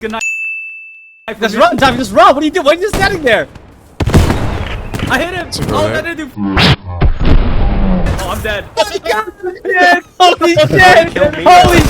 Good night. Just run, Tommy, just run! What are you doing? Why are you just standing there? I hit him! Oh, that didn't do. Oh, I'm dead. Holy shit! Holy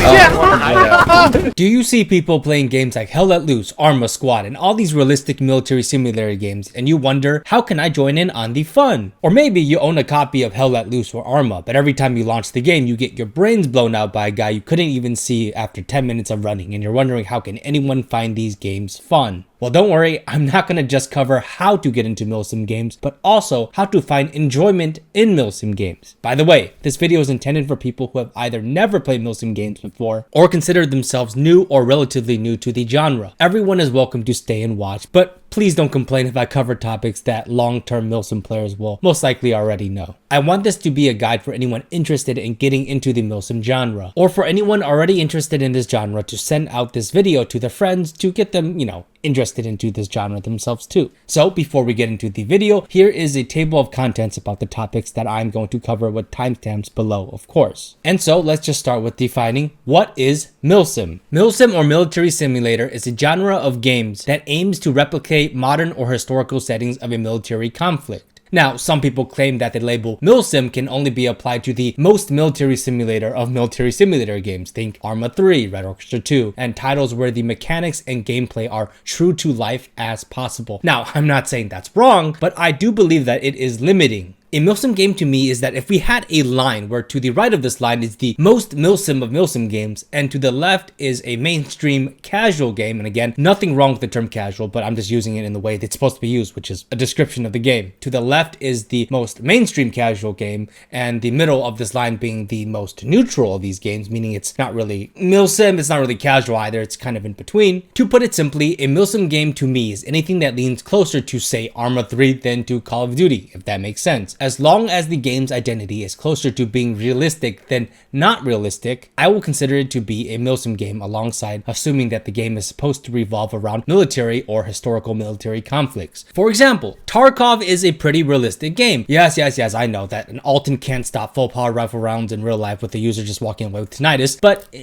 shit! Do you see people playing games like Hell Let Loose, Arma Squad, and all these realistic military simulator games, and you wonder, how can I join in on the fun? Or maybe you own a copy of Hell Let Loose or Arma, but every time you launch the game, you get your brains blown out by a guy you couldn't even see after 10 minutes of running, and you're wondering how can anyone find these games fun? Well, don't worry, I'm not going to just cover how to get into Milsim games, but also how to find enjoyment in Milsim games. By the way, this video is intended for people who have either never played Milsim games before or consider themselves new or relatively new to the genre. Everyone is welcome to stay and watch, but please don't complain if I cover topics that long-term Milsim players will most likely already know. I want this to be a guide for anyone interested in getting into the Milsim genre, or for anyone already interested in this genre to send out this video to their friends to get them, interested into this genre themselves too. So before we get into the video, here is a table of contents about the topics that I'm going to cover with timestamps below, of course. And so let's just start with defining what is Milsim. Milsim, or military simulator, is a genre of games that aims to replicate modern or historical settings of a military conflict. Now, some people claim that the label Milsim can only be applied to the most military simulator of military simulator games. Think Arma 3, Red Orchestra 2, and titles where the mechanics and gameplay are true to life as possible. Now, I'm not saying that's wrong, but I do believe that it is limiting. A Milsim game to me is that if we had a line where to the right of this line is the most Milsim of Milsim games and to the left is a mainstream casual game, and again, nothing wrong with the term casual, but I'm just using it in the way that's supposed to be used, which is a description of the game. To the left is the most mainstream casual game, and the middle of this line being the most neutral of these games, meaning it's not really Milsim, it's not really casual either, it's kind of in between. To put it simply, a Milsim game to me is anything that leans closer to, say, Arma 3 than to Call of Duty, if that makes sense. As long as the game's identity is closer to being realistic than not realistic, I will consider it to be a Milsim game, alongside assuming that the game is supposed to revolve around military or historical military conflicts. For example, Tarkov is a pretty realistic game. Yes, I know that an Alton can't stop full power rifle rounds in real life with the user just walking away with tinnitus, but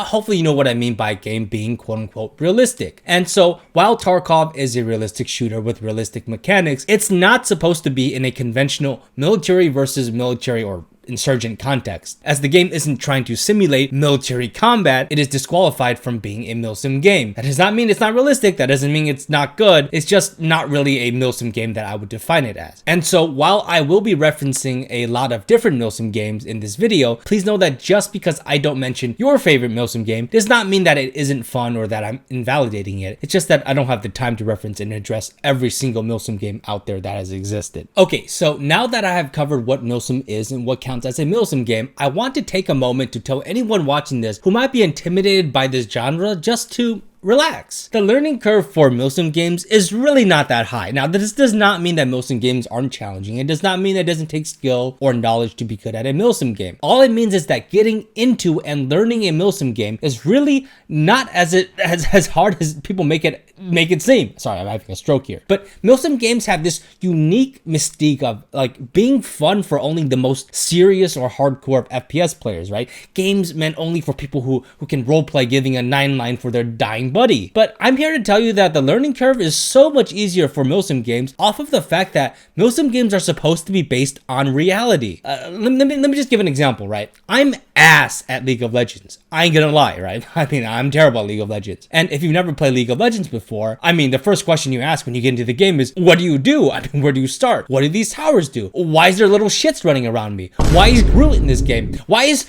hopefully you know what I mean by a game being quote-unquote realistic. And so, while Tarkov is a realistic shooter with realistic mechanics, it's not supposed to be in a conventional military versus military or insurgent context. As the game isn't trying to simulate military combat, it is disqualified from being a Milsim game. That does not mean it's not realistic, that doesn't mean it's not good, it's just not really a Milsim game that I would define it as. And so while I will be referencing a lot of different Milsim games in this video, please know that just because I don't mention your favorite Milsim game does not mean that it isn't fun or that I'm invalidating it. It's just that I don't have the time to reference and address every single Milsim game out there that has existed. Okay, so now that I have covered what Milsim is and what counts as a Milsim game, I want to take a moment to tell anyone watching this who might be intimidated by this genre just to relax. The learning curve for Milsim games is really not that high. Now, this does not mean that Milsim games aren't challenging. It does not mean that it doesn't take skill or knowledge to be good at a Milsim game. All it means is that getting into and learning a Milsim game is really not as hard as people make it seem. Sorry, I'm having a stroke here. But Milsim games have this unique mystique of like being fun for only the most serious or hardcore of FPS players, right? Games meant only for people who can roleplay giving a 9-line for their dying buddy. But I'm here to tell you that the learning curve is so much easier for Milsim games off of the fact that Milsim games are supposed to be based on reality. Let me just give an example, right? I'm ass at League of Legends. I ain't gonna lie, right? I mean, I'm terrible at League of Legends. And if you've never played League of Legends before, I mean, the first question you ask when you get into the game is, what do you do? I mean, where do you start? What do these towers do? Why is there little shits running around me? Why is Groot in this game? Why is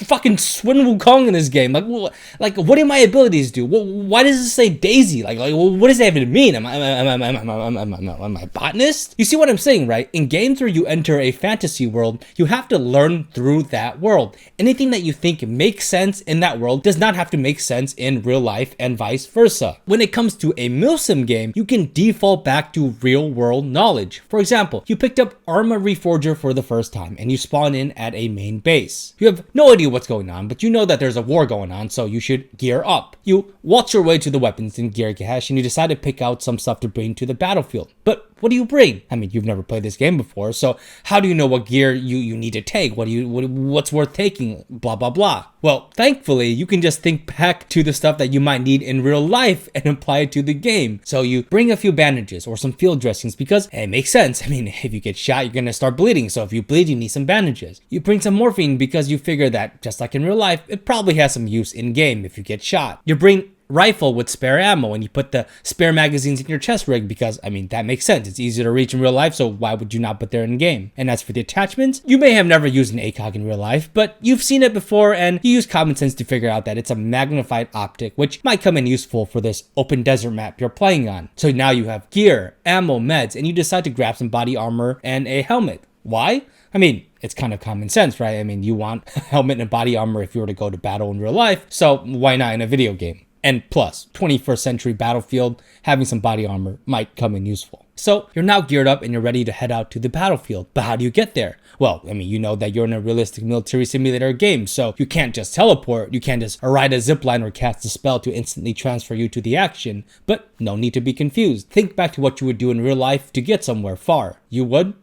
fucking Sun Wukong in this game? Like, what do my abilities do? Why does it say Daisy? Like, what does that even mean? Am I botanist? You see what I'm saying, right? In games where you enter a fantasy world, you have to learn through that world. Anything that you think makes sense in that world does not have to make sense in real life, and vice versa. When it comes to a Milsim game, you can default back to real world knowledge. For example, you picked up Arma Reforger for the first time and you spawn in at a main base. You have no idea what's going on, but you know that there's a war going on, so you should gear up. You waltz your way to the weapons and gear cache and you decide to pick out some stuff to bring to the battlefield. But what do you bring? I mean, you've never played this game before, so how do you know what gear you need to take? What's worth taking? Blah, blah, blah. Well, thankfully, you can just think back to the stuff that you might need in real life and apply it to the game. So you bring a few bandages or some field dressings because it makes sense. I mean, if you get shot, you're gonna start bleeding. So if you bleed, you need some bandages. You bring some morphine because you figure that, just like in real life, it probably has some use in game if you get shot. You bring rifle with spare ammo and you put the spare magazines in your chest rig because, I mean, that makes sense. It's easier to reach in real life, so why would you not put there in game? And as for the attachments, you may have never used an ACOG in real life, but you've seen it before and you use common sense to figure out that it's a magnified optic, which might come in useful for this open desert map you're playing on. So now you have gear, ammo, meds, and you decide to grab some body armor and a helmet. Why? I mean, it's kind of common sense, right? I mean, you want a helmet and body armor if you were to go to battle in real life, so why not in a video game? And plus, 21st century battlefield, having some body armor might come in useful. So you're now geared up and you're ready to head out to the battlefield. But how do you get there? Well, I mean, you know that you're in a realistic military simulator game, so you can't just teleport, you can't just ride a zipline or cast a spell to instantly transfer you to the action. But no need to be confused. Think back to what you would do in real life to get somewhere far. You would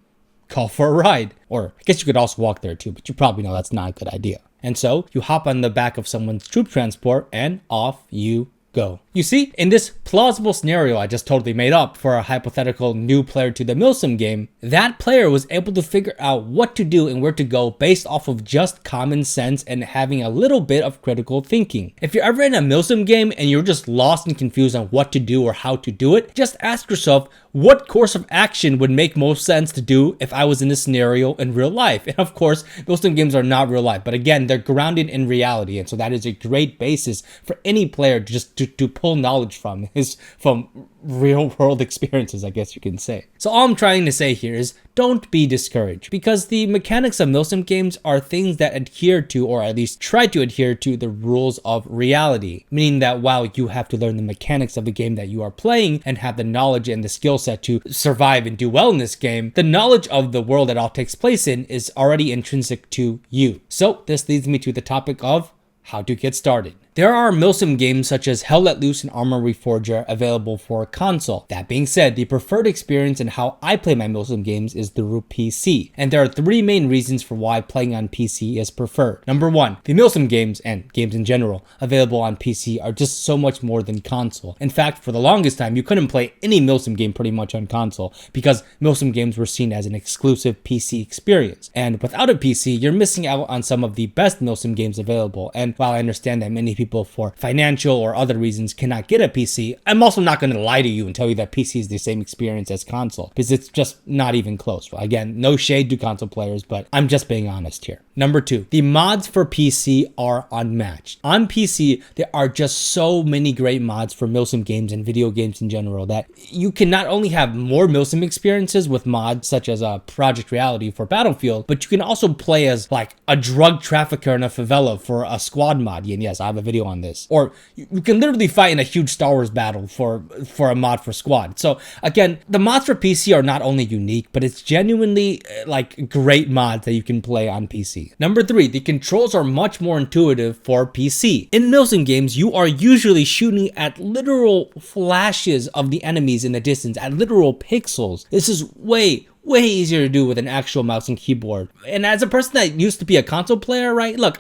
call for a ride. Or I guess you could also walk there too, but you probably know that's not a good idea. And so you hop on the back of someone's troop transport and off you go. You see, in this plausible scenario I just totally made up for a hypothetical new player to the Milsim game, that player was able to figure out what to do and where to go based off of just common sense and having a little bit of critical thinking. If you're ever in a Milsim game and you're just lost and confused on what to do or how to do it, just ask yourself, what course of action would make most sense to do if I was in this scenario in real life? And of course, Milsim games are not real life, but again, they're grounded in reality. And so that is a great basis for any player just to pull knowledge from real world experiences, I guess you can say. So all I'm trying to say here is don't be discouraged, because the mechanics of Milsim games are things that adhere to, or at least try to adhere to, the rules of reality, meaning that while you have to learn the mechanics of the game that you are playing and have the knowledge and the skill set to survive and do well in this game, the knowledge of the world that all takes place in is already intrinsic to you. So this leads me to the topic of how to get started. There are Milsim games such as Hell Let Loose and Arma Reforger available for console. That being said, the preferred experience and how I play my Milsim games is through PC. And there are three main reasons for why playing on PC is preferred. Number one, the Milsim games, and games in general, available on PC are just so much more than console. In fact, for the longest time, you couldn't play any Milsim game pretty much on console because Milsim games were seen as an exclusive PC experience. And without a PC, you're missing out on some of the best Milsim games available. And while I understand that many people for financial or other reasons cannot get a PC, I'm also not going to lie to you and tell you that PC is the same experience as console, because it's just not even close. Well, again, no shade to console players, but I'm just being honest here. Number two, the mods for PC are unmatched. On PC, there are just so many great mods for Milsim games and video games in general that you can not only have more Milsim experiences with mods such as Project Reality for Battlefield, but you can also play as like a drug trafficker in a favela for a squad mod. And yes, I have a video on this. Or you can literally fight in a huge Star Wars battle for a mod for squad. So again, the mods for PC are not only unique, but it's genuinely like great mods that you can play on PC. Number three, the controls are much more intuitive for PC. In Milsim games, you are usually shooting at literal flashes of the enemies in the distance, at literal pixels. This is way easier to do with an actual mouse and keyboard. And as a person that used to be a console player, right? Look,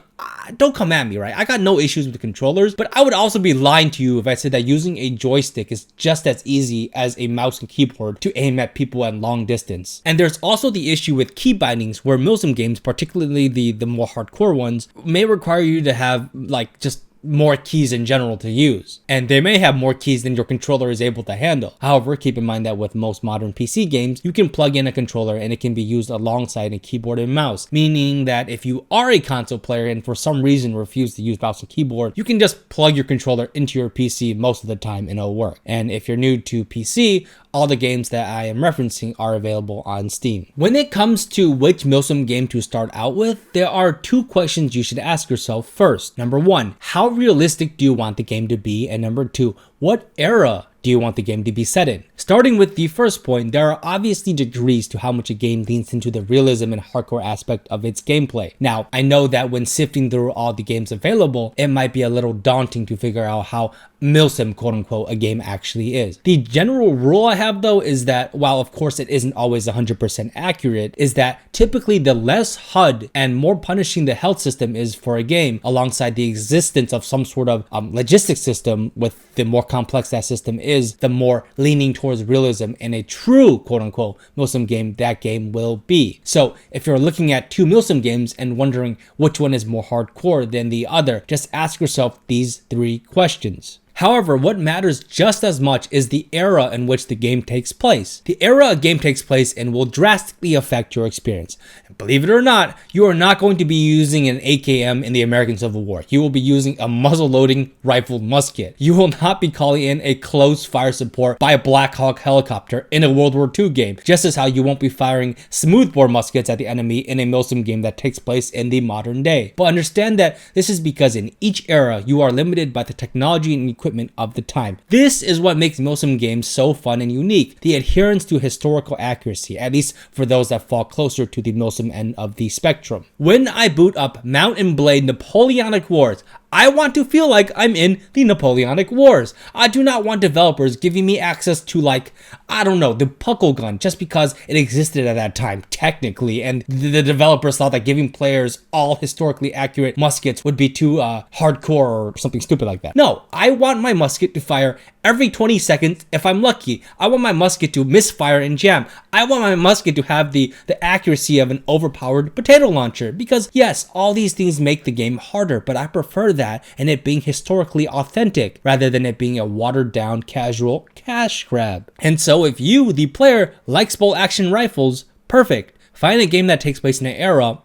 don't come at me, right? I got no issues with the controllers, but I would also be lying to you if I said that using a joystick is just as easy as a mouse and keyboard to aim at people at long distance. And there's also the issue with key bindings, where Milsim games, particularly the more hardcore ones, may require you to have like just more keys in general to use, and they may have more keys than your controller is able to handle. However, keep in mind that with most modern PC games, you can plug in a controller and it can be used alongside a keyboard and mouse, meaning that if you are a console player and for some reason refuse to use mouse and keyboard, you can just plug your controller into your PC most of the time and it'll work. And if you're new to PC, all the games that I am referencing are available on Steam. When it comes to which Milsim game to start out with, there are two questions you should ask yourself first. Number one, how realistic do you want the game to be? And number two, what era do you want the game to be set in? Starting with the first point, there are obviously degrees to how much a game leans into the realism and hardcore aspect of its gameplay. Now, I know that when sifting through all the games available, it might be a little daunting to figure out how Milsim, quote unquote, a game actually is. The general rule I have though is that while of course it isn't always 100% accurate, is that typically the less HUD and more punishing the health system is for a game, alongside the existence of some sort of logistics system, with the more complex that system is, the more leaning towards realism in a true quote unquote Milsim game that game will be. So if you're looking at two Milsim games and wondering which one is more hardcore than the other, just ask yourself these 3 questions. However, what matters just as much is the era in which the game takes place. The era a game takes place in will drastically affect your experience. And believe it or not, you are not going to be using an AKM in the American Civil War. You will be using a muzzle-loading rifled musket. You will not be calling in a close fire support by a Black Hawk helicopter in a World War II game, just as how you won't be firing smoothbore muskets at the enemy in a Milsim game that takes place in the modern day. But understand that this is because in each era, you are limited by the technology and equipment of the time. This is what makes Milsim games so fun and unique, the adherence to historical accuracy, at least for those that fall closer to the Milsim end of the spectrum. When I boot up Mount and Blade Napoleonic Wars, I want to feel like I'm in the Napoleonic Wars. I do not want developers giving me access to, like, I don't know, the Puckle gun just because it existed at that time, technically, and the developers thought that giving players all historically accurate muskets would be too hardcore or something stupid like that. No, I want my musket to fire every 20 seconds if I'm lucky. I want my musket to misfire and jam. I want my musket to have the accuracy of an overpowered potato launcher, because yes, all these things make the game harder, but I prefer that and it being historically authentic rather than it being a watered down casual cash grab. And so if you, the player, likes bolt action rifles, perfect. Find a game that takes place in an era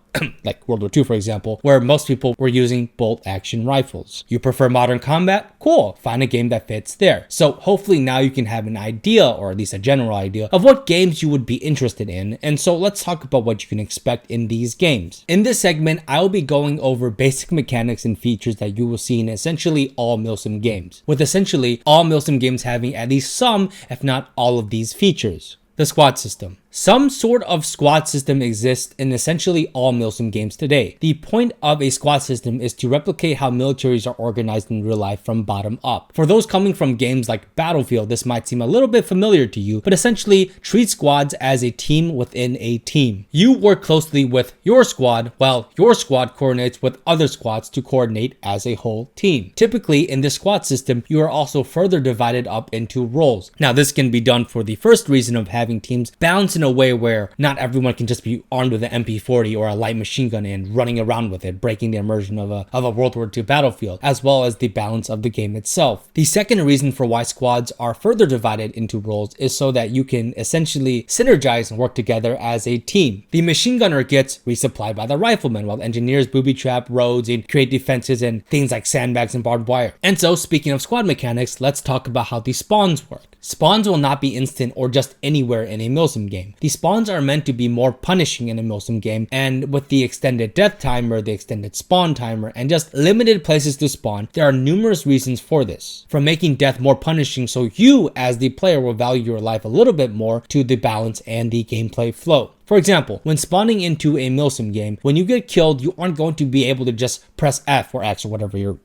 like World War II, for example, where most people were using bolt action rifles. You prefer modern combat? Cool. Find a game that fits there. So hopefully now you can have an idea, or at least a general idea, of what games you would be interested in. And so let's talk about what you can expect in these games. In this segment, I will be going over basic mechanics and features that you will see in essentially all Milsim games, with essentially all Milsim games having at least some, if not all of these features. The squad system. Some sort of squad system exists in essentially all Milsim games today. The point of a squad system is to replicate how militaries are organized in real life from bottom up. For those coming from games like Battlefield, this might seem a little bit familiar to you, but essentially treat squads as a team within a team. You work closely with your squad, while your squad coordinates with other squads to coordinate as a whole team. Typically, in this squad system, you are also further divided up into roles. Now, this can be done for the first reason of having teams balanced in a way where not everyone can just be armed with an MP40 or a light machine gun and running around with it, breaking the immersion of a World War II battlefield, as well as the balance of the game itself. The second reason for why squads are further divided into roles is so that you can essentially synergize and work together as a team. The machine gunner gets resupplied by the rifleman, while engineers booby trap roads and create defenses and things like sandbags and barbed wire. And so, speaking of squad mechanics, let's talk about how the spawns work. Spawns will not be instant or just anywhere in a Milsim game. The spawns are meant to be more punishing in a Milsim game, and with the extended death timer, the extended spawn timer, and just limited places to spawn, there are numerous reasons for this. From making death more punishing so you as the player will value your life a little bit more, to the balance and the gameplay flow. For example, when spawning into a Milsim game, when you get killed, you aren't going to be able to just press F or X or whatever your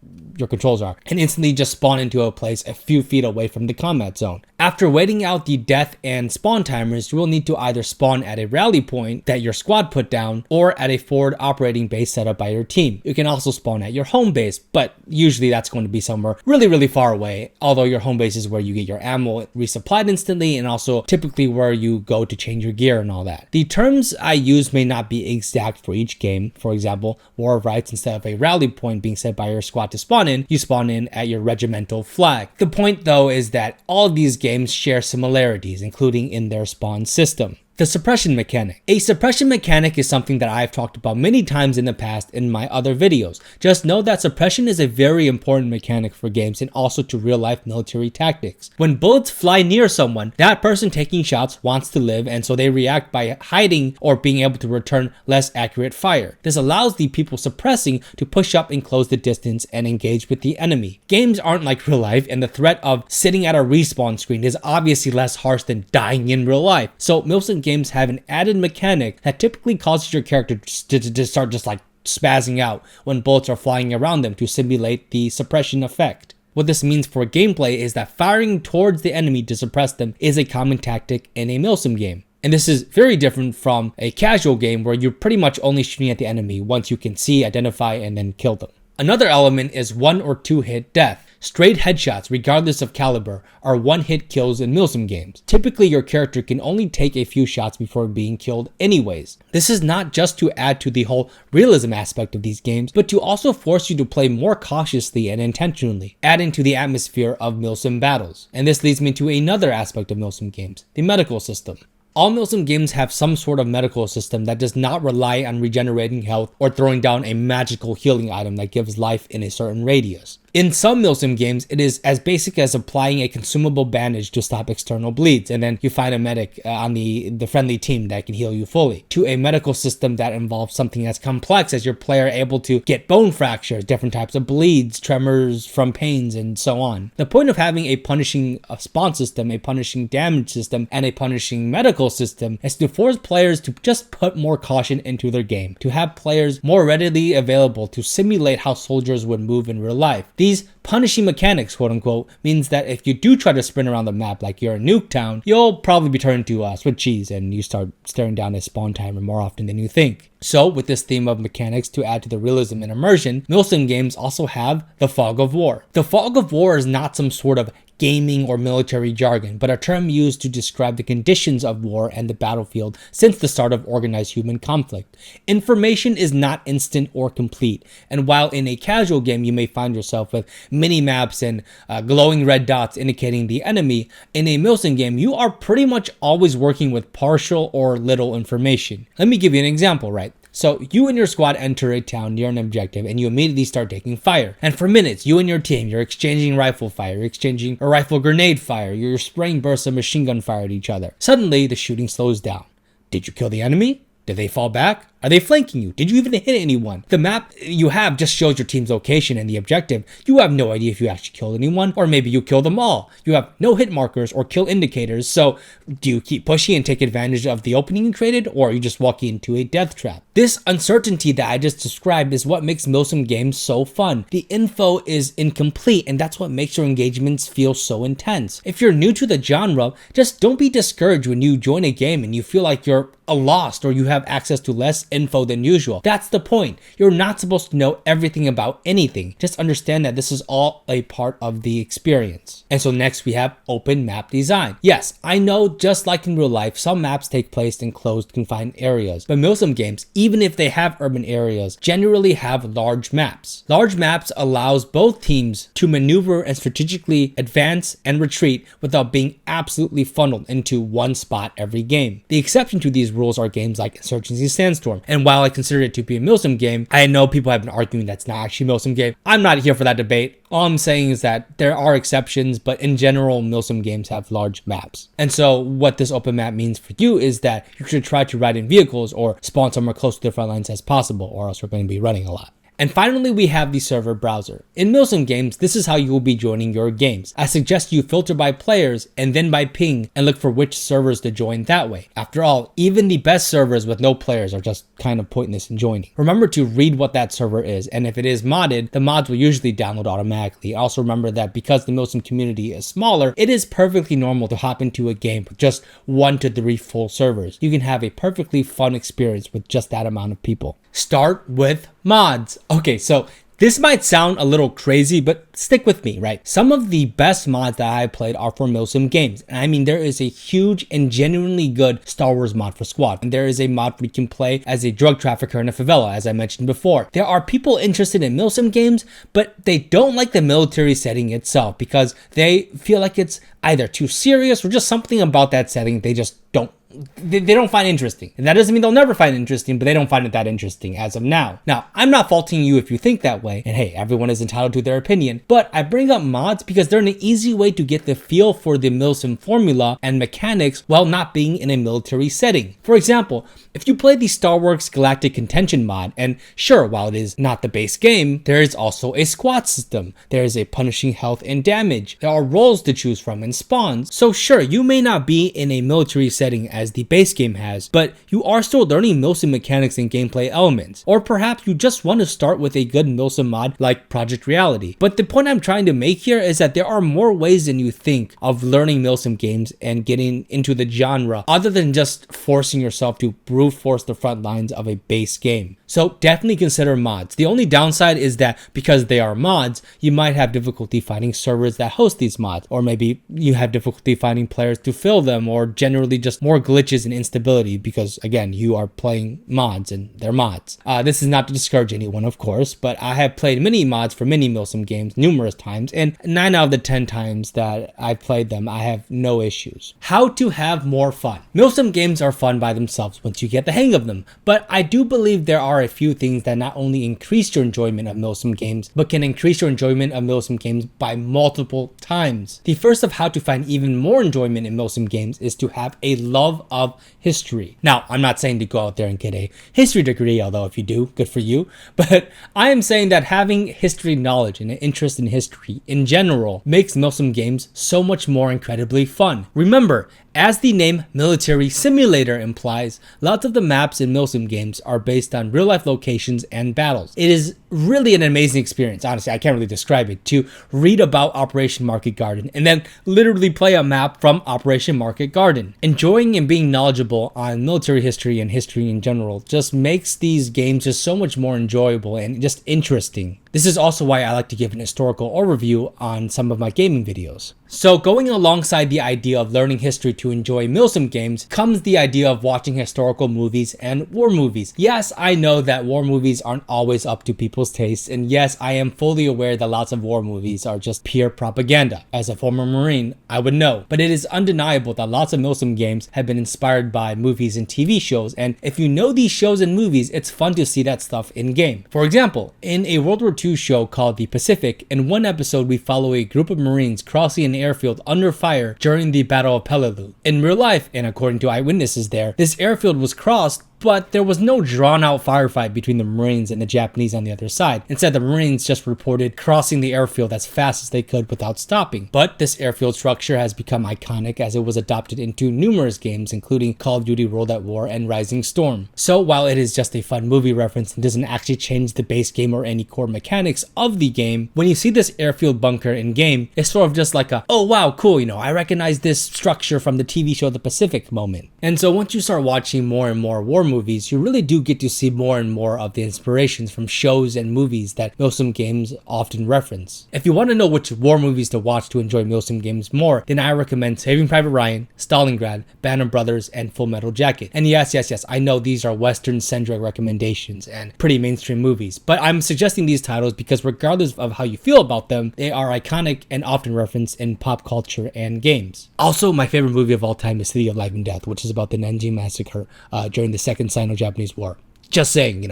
controls are and instantly just spawn into a place a few feet away from the combat zone. After waiting out the death and spawn timers, you will need to either spawn at a rally point that your squad put down or at a forward operating base set up by your team. You can also spawn at your home base, but usually that's going to be somewhere really far away, although your home base is where you get your ammo resupplied instantly and also typically where you go to change your gear and all that. The terms I use may not be exact for each game. For example, War of Rights, instead of a rally point being set by your squad to spawn in, you spawn in at your regimental flag. The point though is that all of these games share similarities, including in their spawn system. The suppression mechanic. A suppression mechanic is something that I've talked about many times in the past in my other videos. Just know that suppression is a very important mechanic for games and also to real life military tactics. When bullets fly near someone, that person taking shots wants to live, and so they react by hiding or being able to return less accurate fire. This allows the people suppressing to push up and close the distance and engage with the enemy. Games aren't like real life, and the threat of sitting at a respawn screen is obviously less harsh than dying in real life. So Milsim games have an added mechanic that typically causes your character to start just like spazzing out when bullets are flying around them to simulate the suppression effect. What this means for gameplay is that firing towards the enemy to suppress them is a common tactic in a Milsim game. And this is very different from a casual game where you're pretty much only shooting at the enemy once you can see, identify, and then kill them. Another element is 1 or 2 hit death. Straight headshots, regardless of caliber, are one-hit kills in Milsim games. Typically, your character can only take a few shots before being killed anyways. This is not just to add to the whole realism aspect of these games, but to also force you to play more cautiously and intentionally, adding to the atmosphere of Milsim battles. And this leads me to another aspect of Milsim games, the medical system. All Milsim games have some sort of medical system that does not rely on regenerating health or throwing down a magical healing item that gives life in a certain radius. In some Milsim games, it is as basic as applying a consumable bandage to stop external bleeds, and then you find a medic on the friendly team that can heal you fully, to a medical system that involves something as complex as your player able to get bone fractures, different types of bleeds, tremors from pains, and so on. The point of having a punishing spawn system, a punishing damage system, and a punishing medical system is to force players to just put more caution into their game, to have players more readily available to simulate how soldiers would move in real life. These punishing mechanics, quote unquote, means that if you do try to sprint around the map like you're in Nuketown, you'll probably be turned to Swiss cheese and you start staring down a spawn timer more often than you think. So with this theme of mechanics to add to the realism and immersion, Milsim games also have the fog of war. The fog of war is not some sort of gaming or military jargon, but a term used to describe the conditions of war and the battlefield since the start of organized human conflict. Information is not instant or complete, and while in a casual game you may find yourself with mini-maps and glowing red dots indicating the enemy, in a Milsim game you are pretty much always working with partial or little information. Let me give you an example, right? So you and your squad enter a town near an objective and you immediately start taking fire. And for minutes, you and your team, you're exchanging rifle fire, you're exchanging a rifle grenade fire, you're spraying bursts of machine gun fire at each other. Suddenly, the shooting slows down. Did you kill the enemy? Did they fall back? Are they flanking you? Did you even hit anyone? The map you have just shows your team's location and the objective. You have no idea if you actually killed anyone, or maybe you kill them all. You have no hit markers or kill indicators, so do you keep pushing and take advantage of the opening you created, or are you just walking into a death trap? This uncertainty that I just described is what makes Milsim games so fun. The info is incomplete, and that's what makes your engagements feel so intense. If you're new to the genre, just don't be discouraged when you join a game and you feel like you're lost or you have access to less info than usual. That's the point. You're not supposed to know everything about anything. Just understand that this is all a part of the experience. And so next we have open map design. Yes, I know just like in real life, some maps take place in closed confined areas, but Milsim games, even if they have urban areas, generally have large maps. Large maps allows both teams to maneuver and strategically advance and retreat without being absolutely funneled into one spot every game. The exception to these rules are games like Insurgency Sandstorm, and while I consider it to be a Milsim game, I know people have been arguing that's not actually a Milsim game. I'm not here for that debate. All I'm saying is that there are exceptions, but in general, Milsim games have large maps. And so what this open map means for you is that you should try to ride in vehicles or spawn somewhere close to the front lines as possible, or else we're going to be running a lot. And finally, we have the server browser. In Milsim games, this is how you will be joining your games. I suggest you filter by players and then by ping and look for which servers to join that way. After all, even the best servers with no players are just kind of pointless in joining. Remember to read what that server is, and if it is modded, the mods will usually download automatically. Also remember that because the Milsim community is smaller, it is perfectly normal to hop into a game with just 1 to 3 full servers. You can have a perfectly fun experience with just that amount of people. Start with mods. Okay, so this might sound a little crazy, but stick with me, right? Some of the best mods that I played are for Milsim games. And I mean, there is a huge and genuinely good Star Wars mod for Squad. And there is a mod where you can play as a drug trafficker in a favela, as I mentioned before. There are people interested in Milsim games, but they don't like the military setting itself because they feel like it's either too serious or just something about that setting they just don't they don't find interesting. And that doesn't mean they'll never find it interesting, but they don't find it that interesting as of now. Now, I'm not faulting you if you think that way, and hey, everyone is entitled to their opinion, but I bring up mods because they're an easy way to get the feel for the Milsim formula and mechanics while not being in a military setting. For example, if you play the Star Wars Galactic Contention mod, and sure, while it is not the base game, there is also a squad system, there is a punishing health and damage, there are roles to choose from and spawns, so sure, you may not be in a military setting as the base game has, but you are still learning Milsim mechanics and gameplay elements, or perhaps you just want to start with a good Milsim mod like Project Reality. But the point I'm trying to make here is that there are more ways than you think of learning Milsim games and getting into the genre, other than just forcing yourself to brute force the front lines of a base game. So definitely consider mods. The only downside is that because they are mods, you might have difficulty finding servers that host these mods, or maybe you have difficulty finding players to fill them, or generally just more glitches and instability because again, you are playing mods and they're mods. This is not to discourage anyone, of course, but I have played many mods for many Milsim games numerous times, and 9 out of the 10 times that I've played them, I have no issues. How to have more fun. Milsim games are fun by themselves once you get the hang of them, but I do believe there are a few things that not only increase your enjoyment of Milsim games, but can increase your enjoyment of Milsim games by multiple times. The first of how to find even more enjoyment in Milsim games is to have a love of history. Now, I'm not saying to go out there and get a history degree, although if you do, good for you, but I am saying that having history knowledge and an interest in history in general makes Milsim games so much more incredibly fun. Remember, as the name Military Simulator implies, lots of the maps in Milsim games are based on real-life locations and battles. It is really an amazing experience, honestly, I can't really describe it, to read about Operation Market Garden and then literally play a map from Operation Market Garden. Enjoying and being knowledgeable on military history and history in general just makes these games just so much more enjoyable and just interesting. This is also why I like to give an historical overview on some of my gaming videos. So going alongside the idea of learning history to enjoy Milsim games comes the idea of watching historical movies and war movies. Yes, I know that war movies aren't always up to people's tastes, and yes, I am fully aware that lots of war movies are just pure propaganda. As a former Marine, I would know. But it is undeniable that lots of Milsim games have been inspired by movies and TV shows, and if you know these shows and movies, it's fun to see that stuff in game. For example, in a World War II show called The Pacific, in one episode we follow a group of Marines crossing an airfield under fire during the Battle of Peleliu. In real life, and according to eyewitnesses there, this airfield was crossed, but there was no drawn-out firefight between the Marines and the Japanese on the other side. Instead, the Marines just reported crossing the airfield as fast as they could without stopping. But this airfield structure has become iconic as it was adopted into numerous games, including Call of Duty World at War and Rising Storm. So while it is just a fun movie reference and doesn't actually change the base game or any core mechanics of the game, when you see this airfield bunker in game, it's sort of just like a, oh wow, cool, I recognize this structure from the TV show The Pacific moment. And so once you start watching more and more war movies, you really do get to see more and more of the inspirations from shows and movies that Milsim games often reference. If you want to know which war movies to watch to enjoy Milsim games more, then I recommend Saving Private Ryan, Stalingrad, Band of Brothers, and Full Metal Jacket. And yes, I know these are Western-centric recommendations and pretty mainstream movies, but I'm suggesting these titles because regardless of how you feel about them, they are iconic and often referenced in pop culture and games. Also, my favorite movie of all time is City of Life and Death, which is about the Nanjing Massacre during the Second Sino-Japanese War. Just saying,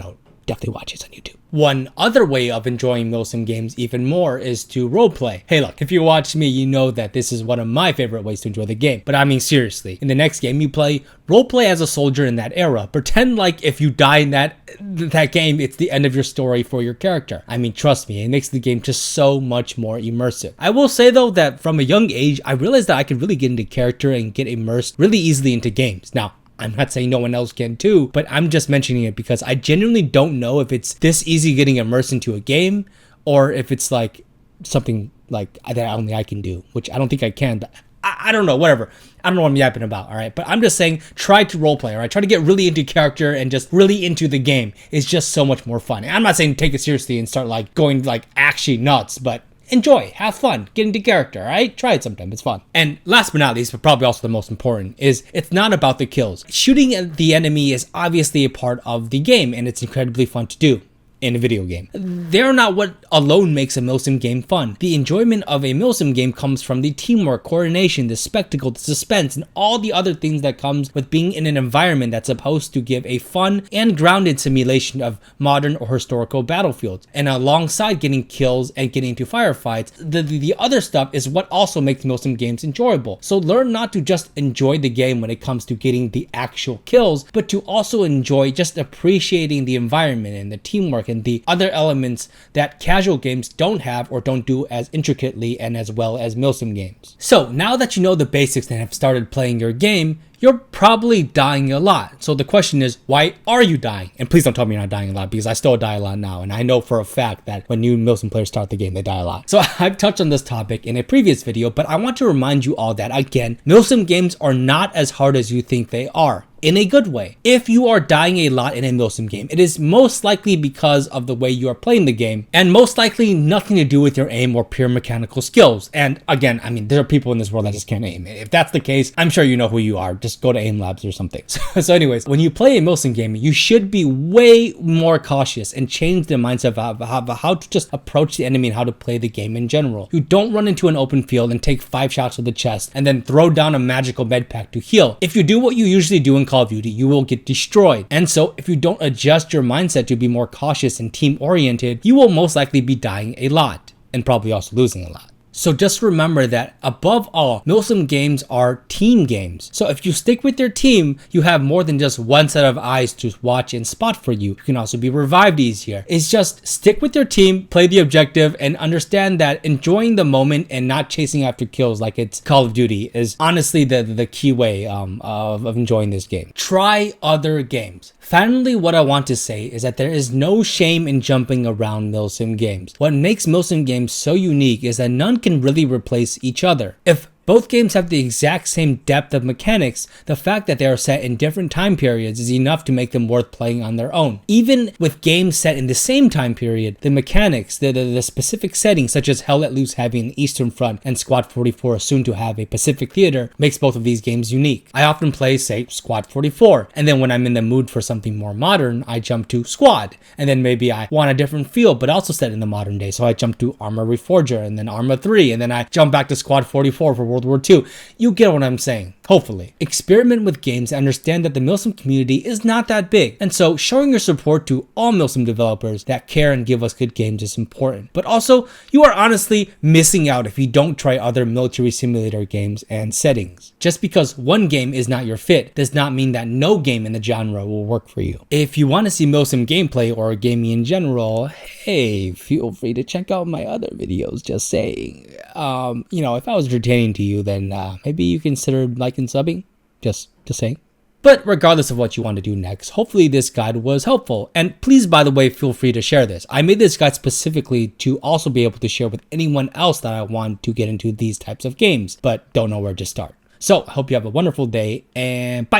definitely watch it on YouTube. One other way of enjoying Milsim games even more is to roleplay. Hey look, if you watch me, you know that this is one of my favorite ways to enjoy the game. But I mean seriously, in the next game you play, roleplay as a soldier in that era. Pretend like if you die in that game, it's the end of your story for your character. I mean, trust me, it makes the game just so much more immersive. I will say though that from a young age, I realized that I could really get into character and get immersed really easily into games. Now, I'm not saying no one else can too, but I'm just mentioning it because I genuinely don't know if it's this easy getting immersed into a game or if it's like something like that only I can do, which I don't think I can, but I don't know, whatever. I don't know what I'm yapping about, all right? But I'm just saying, try to roleplay, all right? Try to get really into character and just really into the game. It's just so much more fun. And I'm not saying take it seriously and start like going like actually nuts, but enjoy, have fun, get into character, alright? Try it sometime, it's fun. And last but not least, but probably also the most important, is it's not about the kills. Shooting at the enemy is obviously a part of the game, and it's incredibly fun to do. in a video game. They're not what alone makes a Milsim game fun. The enjoyment of a Milsim game comes from the teamwork, coordination, the spectacle, the suspense, and all the other things that comes with being in an environment that's supposed to give a fun and grounded simulation of modern or historical battlefields. And alongside getting kills and getting into firefights, the other stuff is what also makes Milsim games enjoyable. So learn not to just enjoy the game when it comes to getting the actual kills, but to also enjoy just appreciating the environment and the teamwork and the other elements that casual games don't have or don't do as intricately and as well as Milsim games. So now that you know the basics and have started playing your game, you're probably dying a lot. So the question is, why are you dying? And please don't tell me you're not dying a lot, because I still die a lot now. And I know for a fact that when new Milsim players start the game, they die a lot. So I've touched on this topic in a previous video, but I want to remind you all that, again, Milsim games are not as hard as you think they are. In a good way. If you are dying a lot in a Milsim game, it is most likely because of the way you are playing the game, and most likely nothing to do with your aim or pure mechanical skills. And again, I mean, there are people in this world that just can't aim. If that's the case, I'm sure you know who you are. Just go to aim labs or something. So anyways, when you play a Milsim game, you should be way more cautious and change the mindset of how to just approach the enemy and how to play the game in general. You don't run into an open field and take 5 shots to the chest and then throw down a magical med pack to heal. If you do what you usually do in Call of Duty, you will get destroyed. And so if you don't adjust your mindset to be more cautious and team oriented, you will most likely be dying a lot and probably also losing a lot. So just remember that above all, Milsim games are team games. So if you stick with your team, you have more than just one set of eyes to watch and spot for you. You can also be revived easier. It's just stick with your team, play the objective, and understand that enjoying the moment and not chasing after kills like it's Call of Duty is honestly the key way of enjoying this game. Try other games. Finally, what I want to say is that there is no shame in jumping around Milsim games. What makes Milsim games so unique is that none can really replace each other. If both games have the exact same depth of mechanics, the fact that they are set in different time periods is enough to make them worth playing on their own. Even with games set in the same time period, the mechanics, the specific settings such as Hell Let Loose having an Eastern Front and Squad 44 soon to have a Pacific Theater makes both of these games unique. I often play, say, Squad 44, and then when I'm in the mood for something more modern, I jump to Squad, and then maybe I want a different feel but also set in the modern day, so I jump to Arma Reforger and then Arma 3, and then I jump back to Squad 44 for World War II. You get what I'm saying, hopefully. Experiment with games and understand that the Milsim community is not that big, and so showing your support to all Milsim developers that care and give us good games is important. But also, you are honestly missing out if you don't try other military simulator games and settings. Just because one game is not your fit does not mean that no game in the genre will work for you. If you want to see Milsim gameplay or gaming in general, hey, feel free to check out my other videos, just saying. You know, if I was entertaining to you, then maybe you consider liking and subbing, just saying. But regardless of what you want to do next, hopefully this guide was helpful. And please, by the way, feel free to share this. I made this guide specifically to also be able to share with anyone else that I want to get into these types of games, but don't know where to start. So I hope you have a wonderful day, and bye.